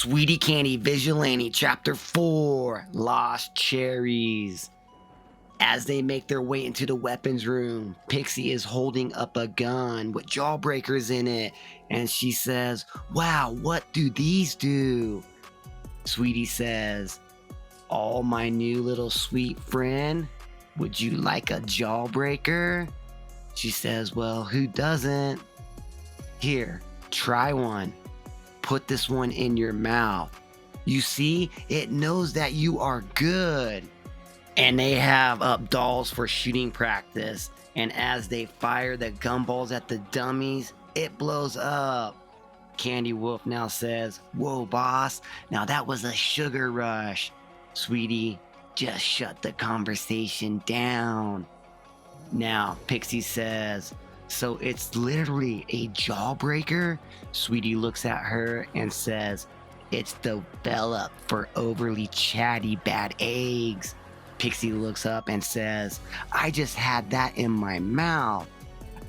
Sweety Candy Vigilante Chapter 4 Lost Cherries. As they make their way into the weapons room, Pixie is holding up a gun with jawbreakers in it, and she says, "Wow, what do these do?" Sweety says, "Oh, my new little sweet friend, would you like a jawbreaker?" She says, "Well, who doesn't? Here, try one. Put this one in your mouth. You see, it knows that you are good." And they have up dolls for shooting practice. And as they fire the gumballs at the dummies, it blows up. Candy Wolf now says, "Whoa, boss, now that was a sugar rush." Sweety, just shut the conversation down. Now, Pixie says, "So it's literally a jawbreaker?" Sweety looks at her and says, "It's developed for overly chatty bad eggs." Pixie looks up and says, "I just had that in my mouth."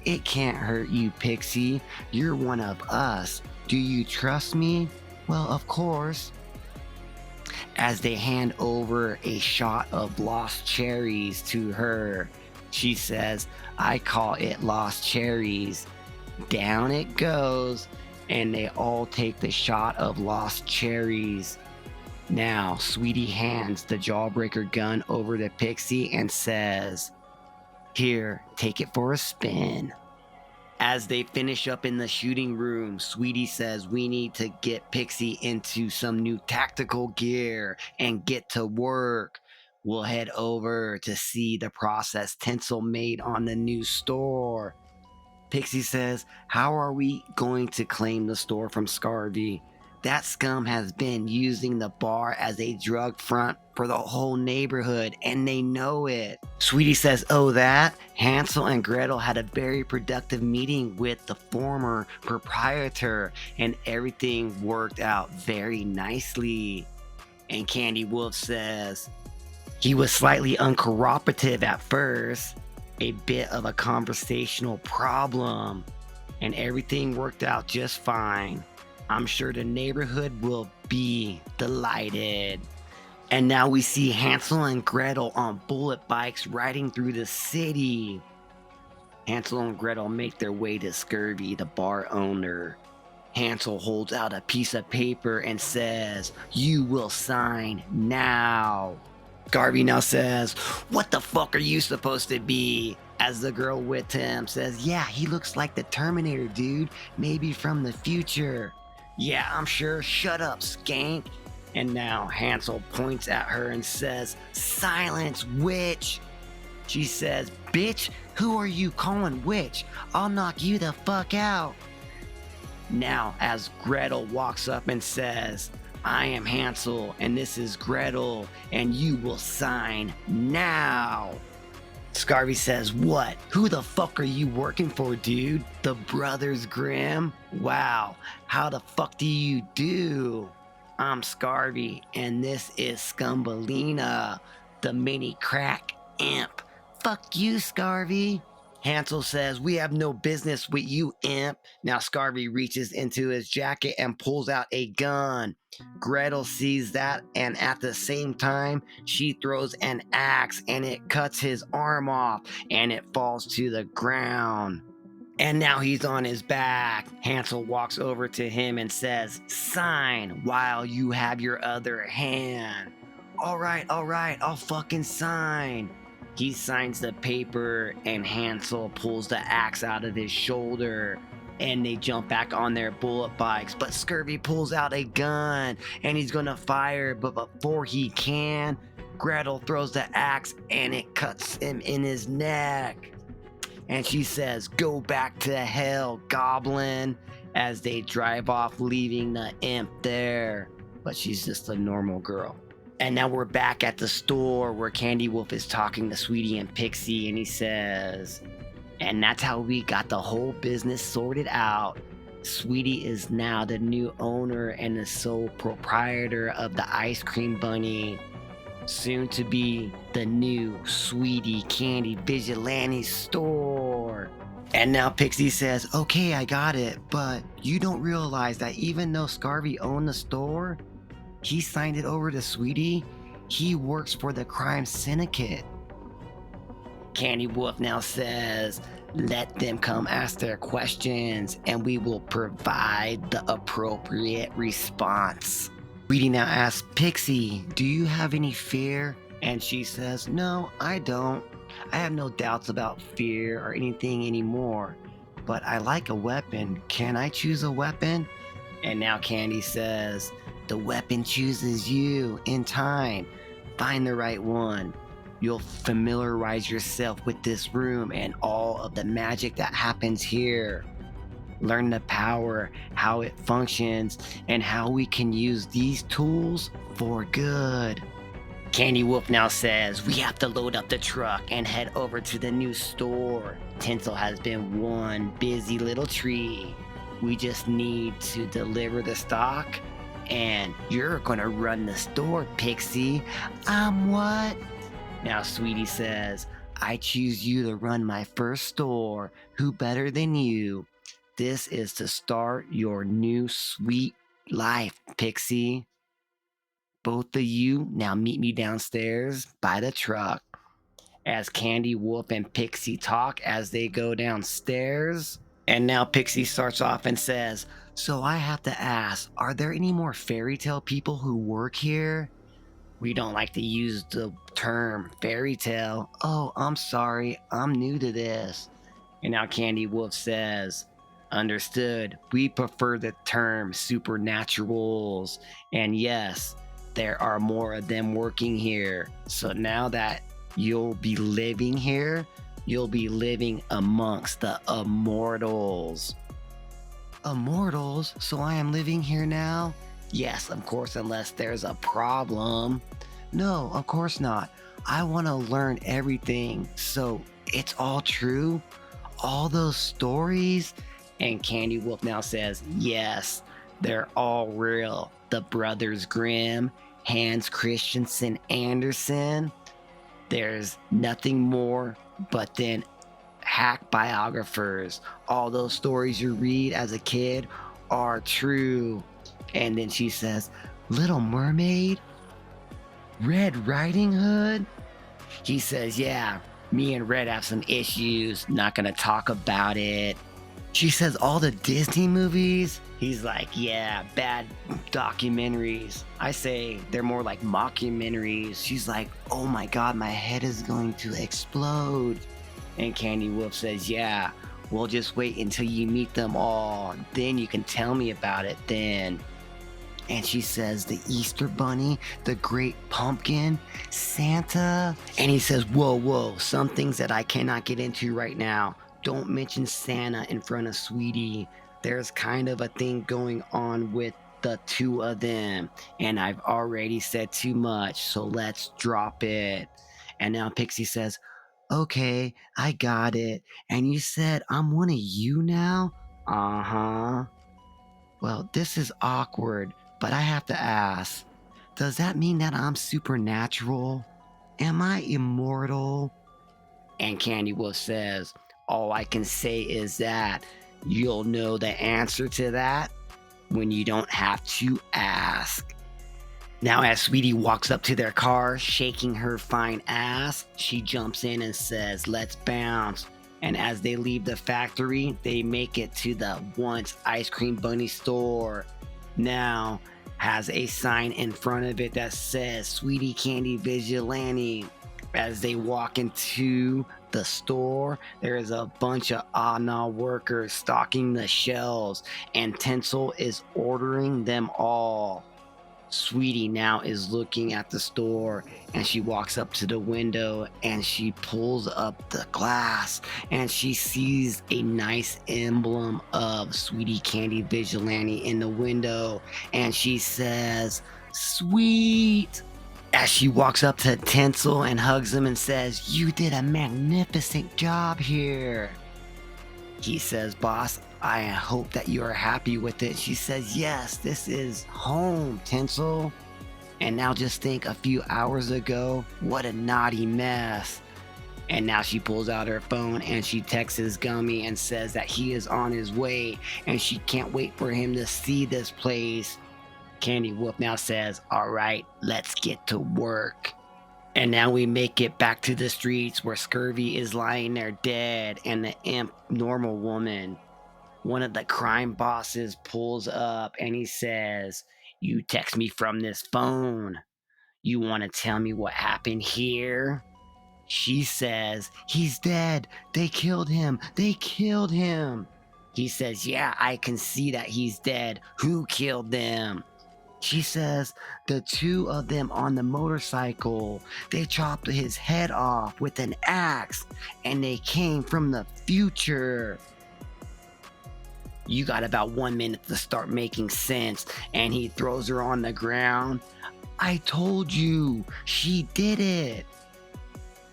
"It can't hurt you, Pixie. You're one of us. Do you trust me?" "Well, of course." As they hand over a shot of lost cherries to her, she says, "I call it lost cherries." Down it goes, and they all take the shot of lost cherries. Now, Sweety hands the jawbreaker gun over to Pixie and says, "Here, take it for a spin." As they finish up in the shooting room, Sweety says we need to get Pixie into some new tactical gear and get to work. We'll head over to see the processed tinsel made on the new store. Pixie says, "How are we going to claim the store from Scarvy? That scum has been using the bar as a drug front for the whole neighborhood, and they know it." Sweety says, "Oh, that? Hansel and Gretel had a very productive meeting with the former proprietor, and everything worked out very nicely." And Candy Wolf says, "He was slightly uncooperative at first, a bit of a conversational problem, and everything worked out just fine. I'm sure the neighborhood will be delighted." And now we see Hansel and Gretel on bullet bikes riding through the city. Hansel and Gretel make their way to Scurvy, the bar owner. Hansel holds out a piece of paper and says, "You will sign now." Garvey now says, "What the fuck are you supposed to be?" As the girl with him says, "Yeah, he looks like the Terminator, dude. Maybe from the future." "Yeah, I'm sure. Shut up, skank." And now Hansel points at her and says, "Silence, witch." She says, "Bitch, who are you calling witch? I'll knock you the fuck out." Now, as Gretel walks up and says, "I am Hansel, and this is Gretel, and you will sign now." Scarvy says, "What? Who the fuck are you working for, dude? The Brothers Grimm? Wow, how the fuck do you do? I'm Scarvy, and this is Scumbelina, the mini crack imp." "Fuck you, Scarvy." Hansel says, "We have no business with you, imp." Now Scarvy reaches into his jacket and pulls out a gun. Gretel sees that, and at the same time, she throws an axe and it cuts his arm off and it falls to the ground. And now he's on his back. Hansel walks over to him and says, "Sign while you have your other hand." All right, I'll fucking sign." He signs the paper, and Hansel pulls the axe out of his shoulder, and they jump back on their bullet bikes. But Scurvy pulls out a gun, and he's gonna fire, but before he can, Gretel throws the axe, and it cuts him in his neck. And she says, "Go back to hell, goblin," as they drive off, leaving the imp there. But she's just a normal girl. And now we're back at the store where Candy Wolf is talking to Sweety and Pixie, and he says, "And that's how we got the whole business sorted out. Sweety is now the new owner and the sole proprietor of the ice cream bunny. soon to be the new Sweety Candy Vigilante store. And now Pixie says, okay, I got it, but you don't realize that even though Scarvy owned the store, he signed it over to Sweety. He works for the crime syndicate. Candy Wolf now says, let them come ask their questions and we will provide the appropriate response. Sweety now asks Pixie, do you have any fear? And she says, no, I don't. I have no doubts about fear or anything anymore, but I like a weapon. Can I choose a weapon? And now Candy says, the weapon chooses you in time. Find the right one. You'll familiarize yourself with this room and all of the magic that happens here. Learn the power, how it functions, and how we can use these tools for good. Candy Wolf now says, we have to load up the truck and head over to the new store. Tinsel has been one busy little tree. We just need to deliver the stock, and you're gonna run the store, Pixie. What? Now Sweety says, I choose you to run my first store. Who better than you? This is to start your new sweet life, Pixie. Both of you now meet me downstairs by the truck. As Candy Wolf and Pixie talk as they go downstairs. And now Pixie starts off and says, so I have to ask, are there any more fairy tale people who work here? We don't like to use the term fairy tale. Oh, I'm sorry, I'm new to this. And now Candy Wolf says, understood, we prefer the term supernaturals. And yes, there are more of them working here. So now that you'll be living here, you'll be living amongst the immortals. Immortals? So I am living here now? Yes, of course, unless there's a problem. No, of course not. I want to learn everything. So it's all true? All those stories? And Candy Wolf now says, yes, they're all real. The Brothers Grimm, Hans Christensen Andersen. There's nothing more but then hack biographers. All those stories you read as a kid are true. And then she says, Little Mermaid? Red Riding Hood? He says, yeah, me and Red have some issues. Not gonna talk about it. She says, all the Disney movies? He's like, yeah, bad documentaries. I say they're more like mockumentaries. She's like, oh my God, my head is going to explode. And Candy Wolf says, yeah, we'll just wait until you meet them all. Then you can tell me about it then. And she says, the Easter Bunny, the Great Pumpkin, Santa. And he says, whoa, some things that I cannot get into right now. Don't mention Santa in front of Sweety. There's kind of a thing going on with the two of them. And I've already said too much, so let's drop it. And now Pixie says, okay, I got it. And you said I'm one of you now? Uh-huh. Well, this is awkward, but I have to ask. Does that mean that I'm supernatural? Am I immortal? And Candy Wolf says, all I can say is that you'll know the answer to that when you don't have to ask. Now, as Sweety walks up to their car, shaking her fine ass, she jumps in and says, let's bounce. And as they leave the factory, they make it to the once Ice Cream Bunny store. Now has a sign in front of it that says Sweety Candy Vigilante. As they walk into the store, there is a bunch of Ana workers stocking the shelves, and Tinsel is ordering them all. Sweety now is looking at the store, and she walks up to the window and she pulls up the glass and she sees a nice emblem of Sweety Candy Vigilante in the window, and she says, sweet. As she walks up to Tinsel and hugs him and says, you did a magnificent job here. He says, boss, I hope that you are happy with it. She says, yes, this is home, Tinsel. And now just think, a few hours ago, what a naughty mess. And now she pulls out her phone and she texts Gummy and says that he is on his way and she can't wait for him to see this place. Candy Wolf now says, "All right, let's get to work." And now we make it back to the streets where Scurvy is lying there dead and the imp normal woman. One of the crime bosses pulls up and he says, "You text me from this phone. You want to tell me what happened here?" She says, "He's dead. They killed him. They killed him." He says, "Yeah, I can see that he's dead. Who killed them?" She says, "The two of them on the motorcycle. They chopped his head off with an axe and they came from the future." You got about 1 minute to start making sense. And he throws her on the ground. "I told you, she did it.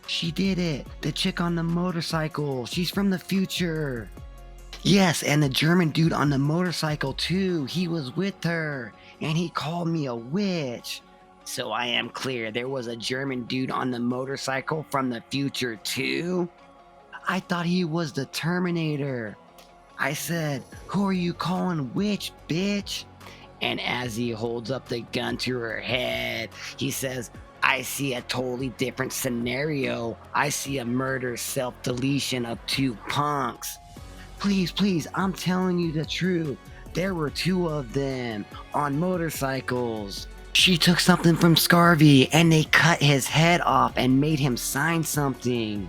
She did it. The chick on the motorcycle. She's from the future." "Yes, and the German dude on the motorcycle too. He was with her, and he called me a witch." So I am clear, there was a German dude on the motorcycle from the future too? I thought he was the Terminator. I said, "Who are you calling witch, bitch?" And as he holds up the gun to her head, he says, "I see a totally different scenario. I see a murder self deletion of two punks. Please, please, I'm telling you the truth. There were two of them on motorcycles. She took something from Scarvy and they cut his head off and made him sign something."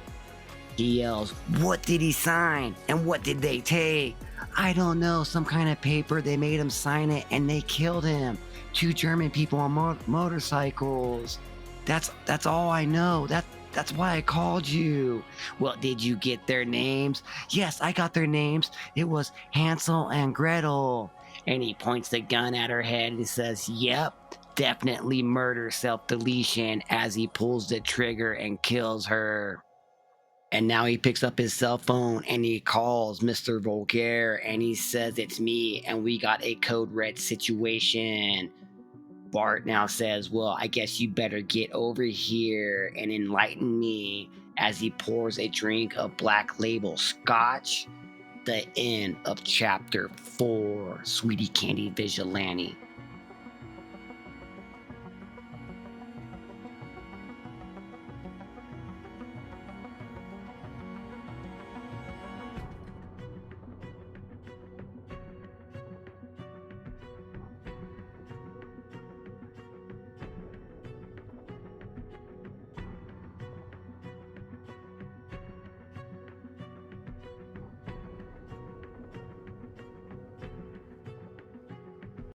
He yells, "What did he sign? And what did they take?" "I don't know, some kind of paper. They made him sign it and they killed him. Two German people on motorcycles. That's all I know. That's why I called you." "Well, did you get their names?" "Yes, I got their names. It was Hansel and Gretel." And he points the gun at her head and says, "Yep, definitely murder self deletion," as he pulls the trigger and kills her. And now he picks up his cell phone and he calls Mr. Volgare and he says, "It's me and we got a code red situation." Bart now says, "Well, I guess you better get over here and enlighten me," as he pours a drink of Black Label Scotch. The end of chapter 4, Sweety Candy Vigilante.